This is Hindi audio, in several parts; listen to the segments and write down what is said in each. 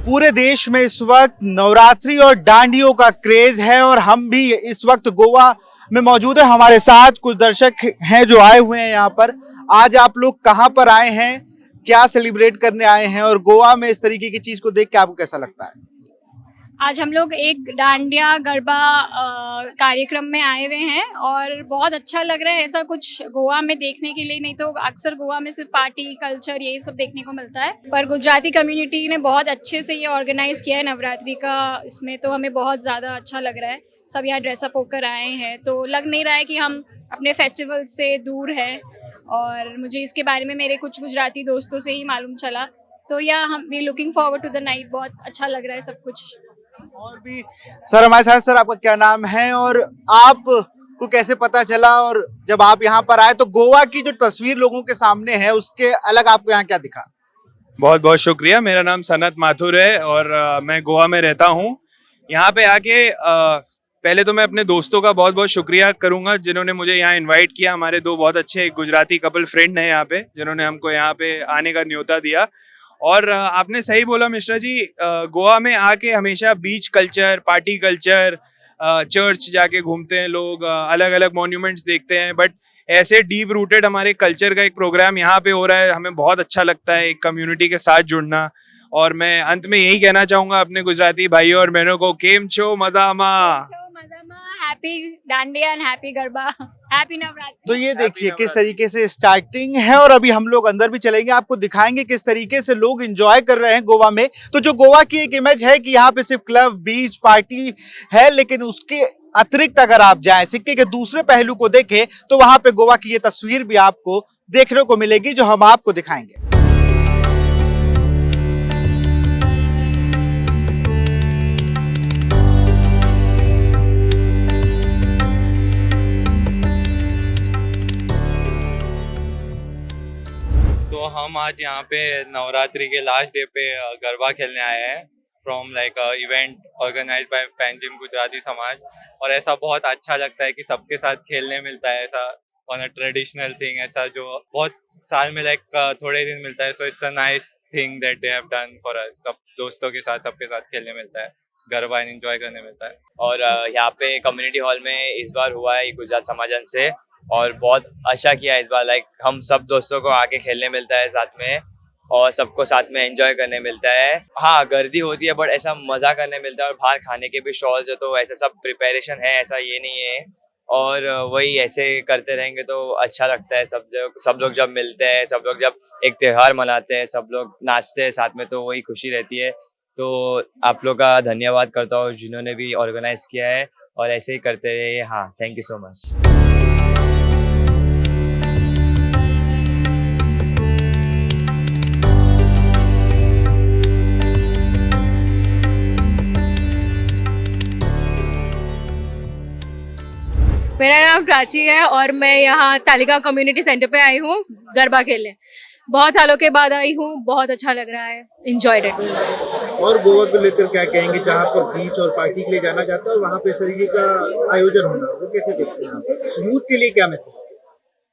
पूरे देश में इस वक्त नवरात्रि और डांडियों का क्रेज है और हम भी इस वक्त गोवा में मौजूद है। हमारे साथ कुछ दर्शक हैं जो आए हुए हैं यहाँ पर। आज आप लोग कहाँ पर आए हैं, क्या सेलिब्रेट करने आए हैं और गोवा में इस तरीके की चीज को देख के आपको कैसा लगता है? आज हम लोग एक डांडिया गरबा कार्यक्रम में आए हुए हैं और बहुत अच्छा लग रहा है। ऐसा कुछ गोवा में देखने के लिए नहीं तो अक्सर गोवा में सिर्फ पार्टी कल्चर यही सब देखने को मिलता है, पर गुजराती कम्युनिटी ने बहुत अच्छे से ये ऑर्गेनाइज किया है नवरात्रि का। इसमें तो हमें बहुत ज़्यादा अच्छा लग रहा है। सब यहाँ ड्रेसअप होकर आए हैं तो लग नहीं रहा है कि हम अपने फेस्टिवल से दूर हैं। और मुझे इसके बारे में मेरे कुछ गुजराती दोस्तों से ही मालूम चला, तो या हम we looking forward to the night. बहुत अच्छा लग रहा है सब कुछ। और भी सर हमारे साथ। सर आपका क्या नाम है और आपको कैसे पता चला, और जब आप यहाँ पर आए तो गोवा की जो तस्वीर लोगों के सामने है उसके अलग आपको यहाँ क्या दिखा? बहुत बहुत शुक्रिया। मेरा नाम सनत माथुर है और मैं गोवा में रहता हूँ। यहाँ पे आके पहले तो मैं अपने दोस्तों का बहुत बहुत शुक्रिया करूंगा जिन्होंने मुझे यहाँ इनवाइट किया। हमारे दो बहुत अच्छे गुजराती कपल फ्रेंड हैं यहाँ पे जिन्होंने हमको यहाँ पे आने का न्योता दिया। और आपने सही बोला मिश्रा जी, गोवा में आके हमेशा बीच कल्चर, पार्टी कल्चर, चर्च जाके घूमते हैं लोग, अलग अलग मॉन्यूमेंट्स देखते हैं, बट ऐसे डीप रूटेड हमारे कल्चर का एक प्रोग्राम यहाँ पे हो रहा है। हमें बहुत अच्छा लगता है एक कम्युनिटी के साथ जुड़ना। और मैं अंत में यही कहना चाहूंगा अपने गुजराती भाइयों और बहनों को, केम छो मजामा, happy dandiya and happy garba, happy Navratri. तो ये देखिए किस तरीके से स्टार्टिंग है और अभी हम लोग अंदर भी चलेंगे, आपको दिखाएंगे किस तरीके से लोग एंजॉय कर रहे हैं गोवा में। तो जो गोवा की एक इमेज है कि यहाँ पे सिर्फ क्लब, बीच, पार्टी है, लेकिन उसके अतिरिक्त अगर आप जाएं, सिक्के के दूसरे पहलू को देखें तो वहां पे गोवा की ये तस्वीर भी आपको देखने को मिलेगी जो हम आपको दिखाएंगे। तो हम आज यहाँ पे नवरात्रि के लास्ट डे पे गरबा खेलने आए हैं from like event organise by Panjim Gujarati Samaj. और ऐसा बहुत अच्छा लगता है कि सबके साथ खेलने मिलता है, ऐसा ऑन अ ट्रेडिशनल थिंग, ऐसा जो बहुत साल में लाइक थोड़े दिन मिलता है। So it's a nice thing that they have done for us. सब दोस्तों के साथ सबके साथ खेलने मिलता है, गरबा एंजॉय करने मिलता है। और यहाँ पे कम्युनिटी हॉल में इस बार हुआ है गुजरात समाजन से, और बहुत अच्छा किया इस बार। लाइक हम सब दोस्तों को आके खेलने मिलता है साथ में और सबको साथ में एंजॉय करने मिलता है। हाँ, गर्दी होती है बट ऐसा मजा करने मिलता है। और बाहर खाने के भी स्टॉल्स है तो ऐसा सब प्रिपरेशन है, ऐसा ये नहीं है। और वही ऐसे करते रहेंगे तो अच्छा लगता है। सब लोग जब मिलते हैं, सब लोग जब एक त्योहार मनाते हैं, सब लोग नाचते हैं साथ में, तो वही खुशी रहती है। तो आप लोग का धन्यवाद करता हूँ जिन्होंने भी ऑर्गेनाइज किया है, और ऐसे ही करते रहिए। हाँ, थैंक यू सो मच। मेरा नाम प्राची है और मैं यहाँ तालिका कम्युनिटी सेंटर पे आई हूँ गरबा खेलने। बहुत सालों के बाद आई हूँ, बहुत अच्छा लग रहा है, एंजॉयड इट। और गोवा को लेकर क्या कहेंगे, जहाँ पर बीच और पार्टी के लिए जाना जाता है और वहाँ पे इस तरीके का आयोजन होना, वो कैसे देखते हैं आप? यूथ के लिए क्या मैसेज?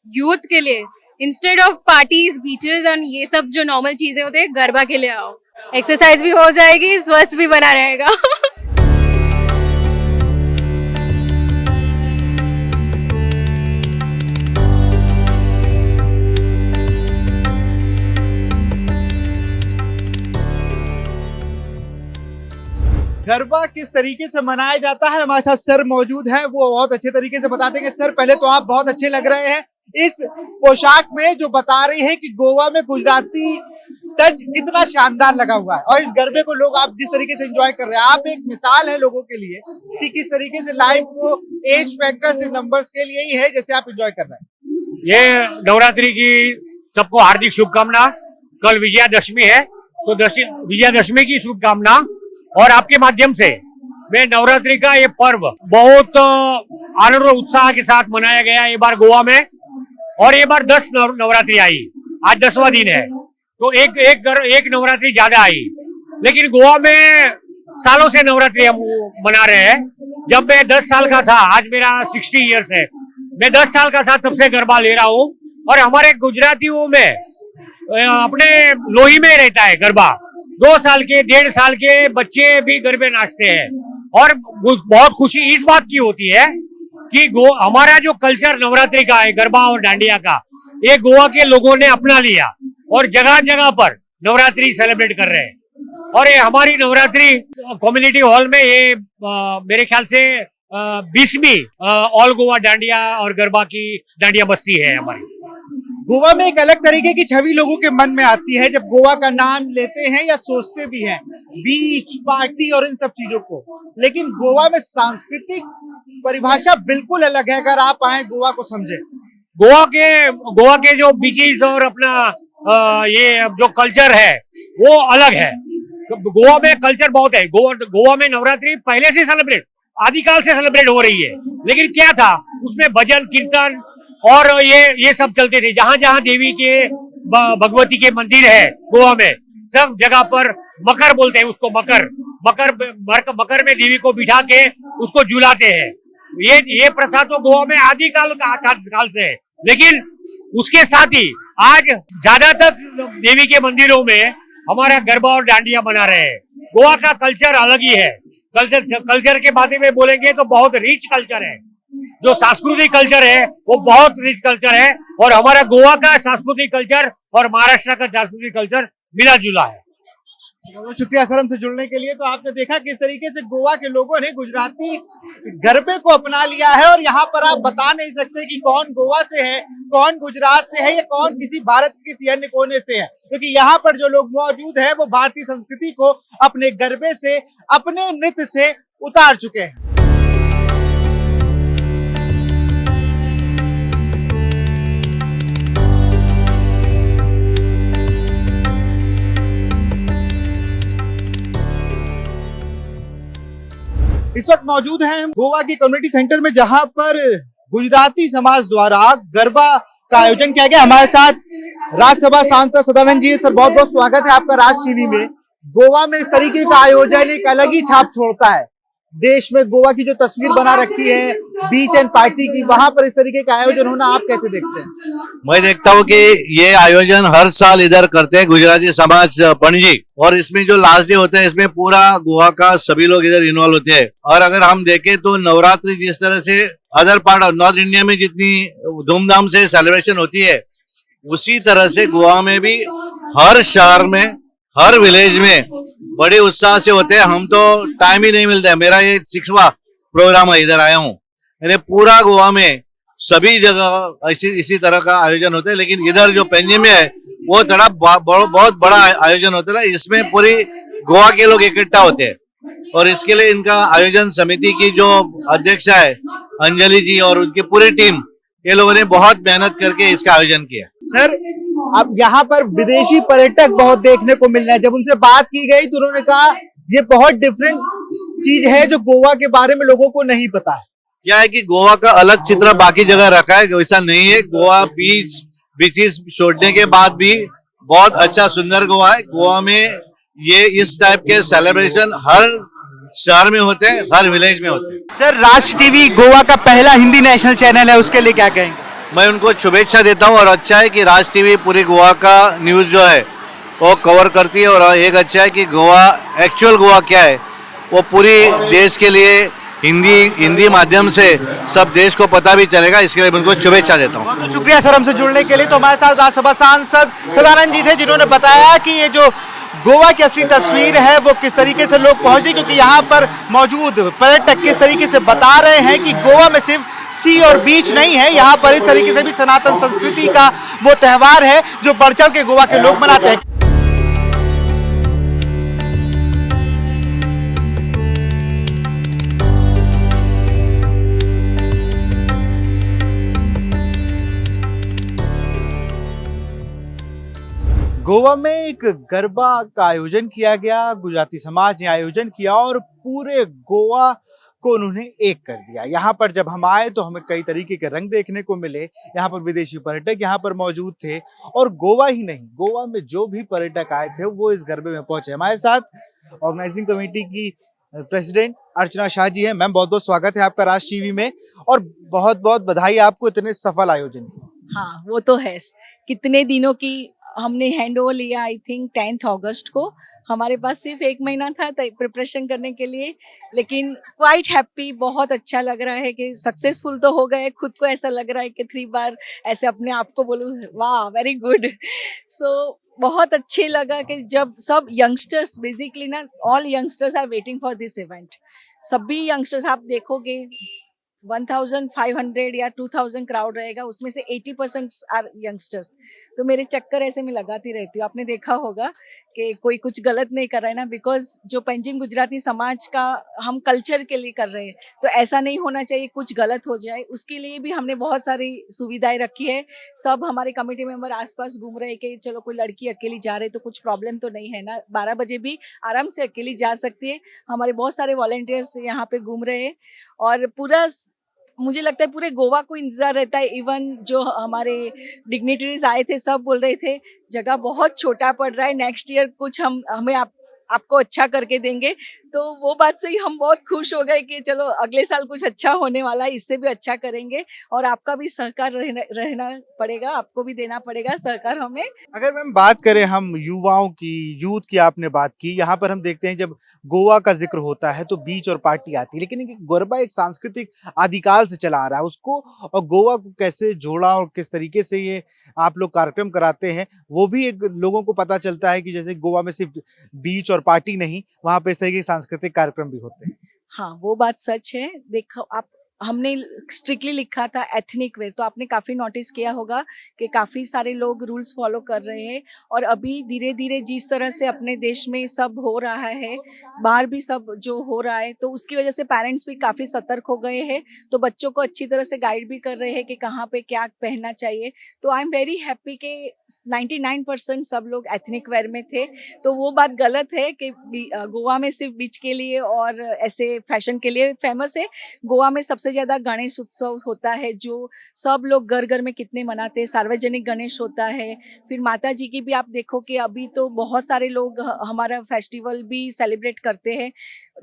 यूथ के लिए इंस्टेड ऑफ पार्टीज, बीचेस और ये सब जो नॉर्मल चीजें होते हैं, गरबा के लिए आओ। एक्सरसाइज भी हो जाएगी, स्वस्थ भी बना रहेगा। गरबा किस तरीके से मनाया जाता है, हमारे साथ सर मौजूद हैं, वो बहुत अच्छे तरीके से बता देंगे। सर पहले तो आप बहुत अच्छे लग रहे हैं इस पोशाक में, जो बता रही है कि गोवा में गुजराती टच कितना शानदार लगा हुआ है। और इस गरबे को लोग आप जिस तरीके से एंजॉय कर रहे हैं, आप एक मिसाल है लोगों के लिए कि किस तरीके से लाइफ को एज फैक्टर सिर्फ नंबर्स के लिए ही है, जैसे आप एंजॉय कर रहे हैं। ये नवरात्रि की सबको हार्दिक शुभकामना। कल विजयादशमी है तो विजयादशमी की शुभकामना। और आपके माध्यम से मैं नवरात्रि का ये पर्व बहुत आनंद और उत्साह के साथ मनाया गया ये बार गोवा में। और ये बार 10 नवरात्रि आई, आज 10वां दिन है, तो एक नवरात्रि ज्यादा आई। लेकिन गोवा में सालों से नवरात्रि हम मना रहे हैं। जब मैं 10 साल का था, आज मेरा 60 ईयर्स है, मैं 10 साल का साथ सबसे गरबा ले रहा हूँ। और हमारे गुजरातियों में अपने लोही में रहता है गरबा। 2 साल के 1.5 साल के बच्चे भी गरबे नाचते हैं। और बहुत खुशी इस बात की होती है कि हमारा जो कल्चर नवरात्रि का है, गरबा और डांडिया का, ये गोवा के लोगों ने अपना लिया और जगह जगह पर नवरात्रि सेलिब्रेट कर रहे हैं। और ये हमारी नवरात्रि कम्युनिटी हॉल में ये मेरे ख्याल से 20वीं ऑल गोवा डांडिया और गरबा की डांडिया बस्ती है हमारी। गोवा में एक अलग तरीके की छवि लोगों के मन में आती है जब गोवा का नाम लेते हैं या सोचते भी हैं, बीच, पार्टी और इन सब चीजों को। लेकिन गोवा में सांस्कृतिक परिभाषा बिल्कुल अलग है। अगर आप आए गोवा को समझे, गोवा के जो बीचेस और अपना ये जो कल्चर है वो अलग है। गोवा में कल्चर बहुत है। गोवा में नवरात्रि पहले से सेलिब्रेट, आदिकाल से सेलिब्रेट हो रही है। लेकिन क्या था उसमें, भजन कीर्तन और ये सब चलते थे। जहां जहां देवी के भगवती के मंदिर है गोवा में, सब जगह पर मकर बोलते हैं उसको, मकर में देवी को बिठा के उसको झुलाते हैं। ये प्रथा तो गोवा में आदिकाल काल से है। लेकिन उसके साथ ही आज ज्यादातर देवी के मंदिरों में हमारा गरबा और डांडिया बना रहे हैं। गोवा का कल्चर अलग ही है। कल्चर के बारे में बोलेंगे तो बहुत रिच कल्चर है। जो सांस्कृतिक कल्चर है वो बहुत रिच कल्चर है। और हमारा गोवा का सांस्कृतिक कल्चर और महाराष्ट्र का सांस्कृतिक कल्चर मिला जुला है। बहुत शुक्रिया सर हमसे जुड़ने के लिए। तो आपने देखा किस तरीके से गोवा के लोगों ने गुजराती गरबे को अपना लिया है। और यहाँ पर आप बता नहीं सकते कि कौन गोवा से है, कौन गुजरात से है या कौन किसी भारत के किसी अन्य कोने से है, क्योंकि यहाँ पर जो लोग मौजूद हैं वो भारतीय संस्कृति को अपने गरबे से, अपने नृत्य से उतार चुके हैं। इस वक्त मौजूद हैं हम गोवा की कम्युनिटी सेंटर में, जहां पर गुजराती समाज द्वारा गरबा का आयोजन किया गया। हमारे साथ राज्यसभा सांसद सदानंद जी। सर बहुत बहुत स्वागत है आपका राज टीवी में। गोवा में इस तरीके का आयोजन एक अलग ही छाप छोड़ता है। देश में गोवा की जो तस्वीर बना रखी है बीच एंड पार्टी की, वहां पर इस तरीके का आयोजन होना आप कैसे देखते हैं? मैं देखता हूँ कि ये आयोजन हर साल इधर करते हैं गुजराती समाज पणजी, और इसमें जो लास्ट डे होता है इसमें पूरा गोवा का सभी लोग इधर इन्वॉल्व होते हैं। और अगर हम देखें तो नवरात्रि जिस तरह से other part of north India में जितनी धूमधाम से सेलिब्रेशन होती है, उसी तरह से गोवा में भी हर शहर में, हर विलेज में बड़े उत्साह से होते हैं। हम तो टाइम ही नहीं मिलता है। मेरा ये 6वां प्रोग्राम है, इधर आया हूँ। यानी पूरा गोवा में सभी जगह इसी तरह का आयोजन होता है। लेकिन इधर जो पेंजिम में है वो थोड़ा बहुत बड़ा आयोजन होता है। इसमें पूरी गोवा के लोग इकट्ठा होते हैं और इसके लिए इनका आयोजन समिति की जो अध्यक्ष है अंजलि जी और उनकी पूरी टीम, ये लोगों ने बहुत मेहनत करके इसका आयोजन किया। सर अब यहाँ पर विदेशी पर्यटक बहुत देखने को मिल रहे हैं। जब उनसे बात की गई तो उन्होंने कहा ये बहुत डिफरेंट चीज है जो गोवा के बारे में लोगों को नहीं पता है। क्या है कि गोवा का अलग चित्र बाकी जगह रखा है, वैसा नहीं है। गोवा बीचेस छोड़ने के बाद भी बहुत अच्छा सुंदर गोवा है। गोवा में ये इस टाइप के सेलिब्रेशन हर शहर में होते हैं, हर विलेज में होते हैं। सर राज टीवी गोवा का पहला हिंदी नेशनल चैनल है, उसके लिए क्या कहेंगे? मैं उनको शुभेच्छा देता हूँ और अच्छा है कि राज टीवी पूरी गोवा का न्यूज जो है वो कवर करती है। और एक अच्छा है कि गोवा, एक्चुअल गोवा क्या है वो पूरी देश के लिए हिंदी माध्यम से सब देश को पता भी चलेगा। इसके लिए उनको शुभेच्छा देता हूँ। बहुत शुक्रिया सर हमसे जुड़ने के लिए। तो हमारे साथ राज्यसभा सांसद सदानंद जी थे, जिन्होंने बताया कि ये जो गोवा की असली तस्वीर है वो किस तरीके से लोग पहुंचे, क्योंकि यहाँ पर मौजूद पर्यटक किस तरीके से बता रहे हैं कि गोवा में सिर्फ सी और बीच नहीं है, यहाँ पर इस तरीके से भी सनातन संस्कृति का वो त्योहार है जो बढ़ चढ़ के गोवा के लोग मनाते हैं। गोवा में एक गरबा का आयोजन किया गया, गुजराती समाज ने आयोजन किया और पूरे गोवा को उन्होंने एक कर दिया। यहाँ पर जब हम आए तो हमें कई तरीके के रंग देखने को मिले। यहाँ पर विदेशी पर्यटक यहाँ पर मौजूद थे और गोवा ही नहीं, गोवा में जो भी पर्यटक आए थे वो इस गरबे में पहुंचे। हमारे साथ ऑर्गेनाइजिंग कमेटी की प्रेसिडेंट अर्चना शाह जी हैं। मैम बहुत बहुत स्वागत है आपका राज टीवी में और बहुत बहुत बधाई आपको इतने सफल आयोजन की। हाँ वो तो है, कितने दिनों की हमने हैंड ओवर लिया आई थिंक 10th अगस्त को। हमारे पास सिर्फ 1 महीना था प्रिपरेशन करने के लिए, लेकिन क्वाइट हैप्पी, बहुत अच्छा लग रहा है कि सक्सेसफुल तो हो गए। खुद को ऐसा लग रहा है कि 3 बार ऐसे अपने आप को बोलूँ वाह वेरी गुड। सो बहुत अच्छे लगा कि जब सब यंगस्टर्स बेसिकली ना, all youngsters are waiting for this event. सभी यंगस्टर्स आप देखोगे 1500 या 2000 क्राउड रहेगा, उसमें से 80% आर यंगस्टर्स। तो मेरे चक्कर ऐसे में लगाती रहती हूँ। आपने देखा होगा कि कोई कुछ गलत नहीं कर रहा है ना, बिकॉज जो पंजिम गुजराती समाज का हम कल्चर के लिए कर रहे हैं, तो ऐसा नहीं होना चाहिए कुछ गलत हो जाए। उसके लिए भी हमने बहुत सारी सुविधाएं रखी है। सब हमारे कमेटी मेंबर आसपास घूम रहे हैं कि चलो कोई लड़की अकेली जा रही तो कुछ प्रॉब्लम तो नहीं है ना, 12 बजे भी आराम से अकेली जा सकती है। हमारे बहुत सारे वॉलंटियर्स यहाँ पे घूम रहे हैं और पूरा मुझे लगता है पूरे गोवा को इंतजार रहता है। इवन जो हमारे डिग्निटरीज आए थे सब बोल रहे थे जगह बहुत छोटा पड़ रहा है, नेक्स्ट ईयर कुछ हमें आपको अच्छा करके देंगे। तो वो बात से ही हम बहुत खुश हो गए कि चलो अगले साल कुछ अच्छा होने वाला है, इससे भी अच्छा करेंगे और आपका भी सहकार रहना पड़ेगा, आपको भी देना पड़ेगा सहकार हमें। अगर मैम बात करें हम युवाओं की, यूथ की आपने बात की, यहाँ पर हम देखते हैं जब गोवा का जिक्र होता है तो बीच और पार्टी आती है, लेकिन गरबा एक सांस्कृतिक आदिकाल से चला आ रहा है। उसको और गोवा को कैसे जोड़ा और किस तरीके से ये आप लोग कार्यक्रम कराते हैं, वो भी एक लोगों को पता चलता है कि जैसे गोवा में सिर्फ बीच और पार्टी नहीं, वहाँ पे इस तरह के सांस्कृतिक कार्यक्रम भी होते हैं। हाँ वो बात सच है। देखो आप, हमने स्ट्रिक्टली लिखा था एथनिक वेयर, तो आपने काफ़ी नोटिस किया होगा कि काफ़ी सारे लोग रूल्स फॉलो कर रहे हैं। और अभी धीरे धीरे जिस तरह से अपने देश में सब हो रहा है, बाहर भी सब जो हो रहा है, तो उसकी वजह से पेरेंट्स भी काफ़ी सतर्क हो गए हैं। तो बच्चों को अच्छी तरह से गाइड भी कर रहे हैं कि कहाँ पे क्या पहनना चाहिए। तो आई एम वेरी हैप्पी कि 99% सब लोग एथनिक वेयर में थे। तो वो बात गलत है कि गोवा में सिर्फ बीच के लिए और ऐसे फैशन के लिए फेमस है। गोवा में सबसे ज्यादा गणेश उत्सव होता है, जो सब लोग घर घर में कितने मनाते हैं। सार्वजनिक गणेश होता है। फिर माता जी की भी आप देखो कि अभी तो बहुत सारे लोग हमारा फेस्टिवल भी सेलिब्रेट करते हैं।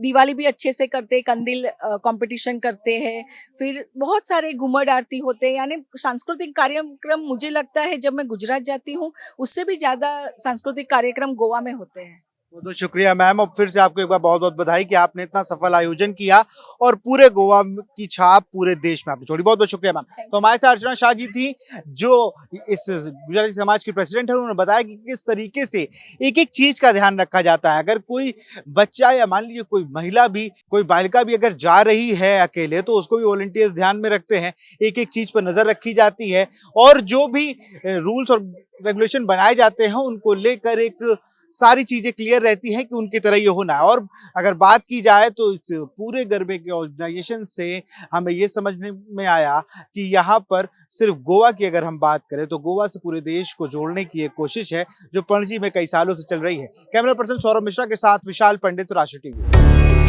दिवाली भी अच्छे से करते हैं, कंदील कंपटीशन करते हैं। फिर बहुत सारे घूमर आरती होते हैं, यानी सांस्कृतिक कार्यक्रम मुझे लगता है जब मैं गुजरात जाती हूँ उससे भी ज्यादा सांस्कृतिक कार्यक्रम गोवा में होते हैं। बहुत बहुत शुक्रिया मैम, और फिर से आपको एक बार बहुत बहुत बधाई कि आपने इतना सफल आयोजन किया और पूरे गोवा की छाप पूरे देश में आपने छोड़ी। बहुत बहुत शुक्रिया मैम। तो हमारे साथ अर्चना शाह जी थी जो इस गुजराती समाज की प्रेसिडेंट है। उन्होंने बताया कि किस तरीके से एक एक चीज का ध्यान रखा जाता है। अगर कोई बच्चा या मान लीजिए कोई महिला भी, कोई बालिका भी अगर जा रही है अकेले, तो उसको भी वॉलंटियर्स ध्यान में रखते हैं। एक एक चीज पर नजर रखी जाती है और जो भी रूल्स और रेगुलेशन बनाए जाते हैं उनको लेकर एक सारी चीजें क्लियर रहती हैं कि उनकी तरह ये होना है। और अगर बात की जाए तो इस पूरे गरबे के ऑर्गेनाइजेशन से हमें ये समझने में आया कि यहाँ पर सिर्फ गोवा की अगर हम बात करें तो गोवा से पूरे देश को जोड़ने की एक कोशिश है जो पणजी में कई सालों से चल रही है। कैमरा पर्सन सौरभ मिश्रा के साथ विशाल पंडित, राष्ट्रीय टीवी।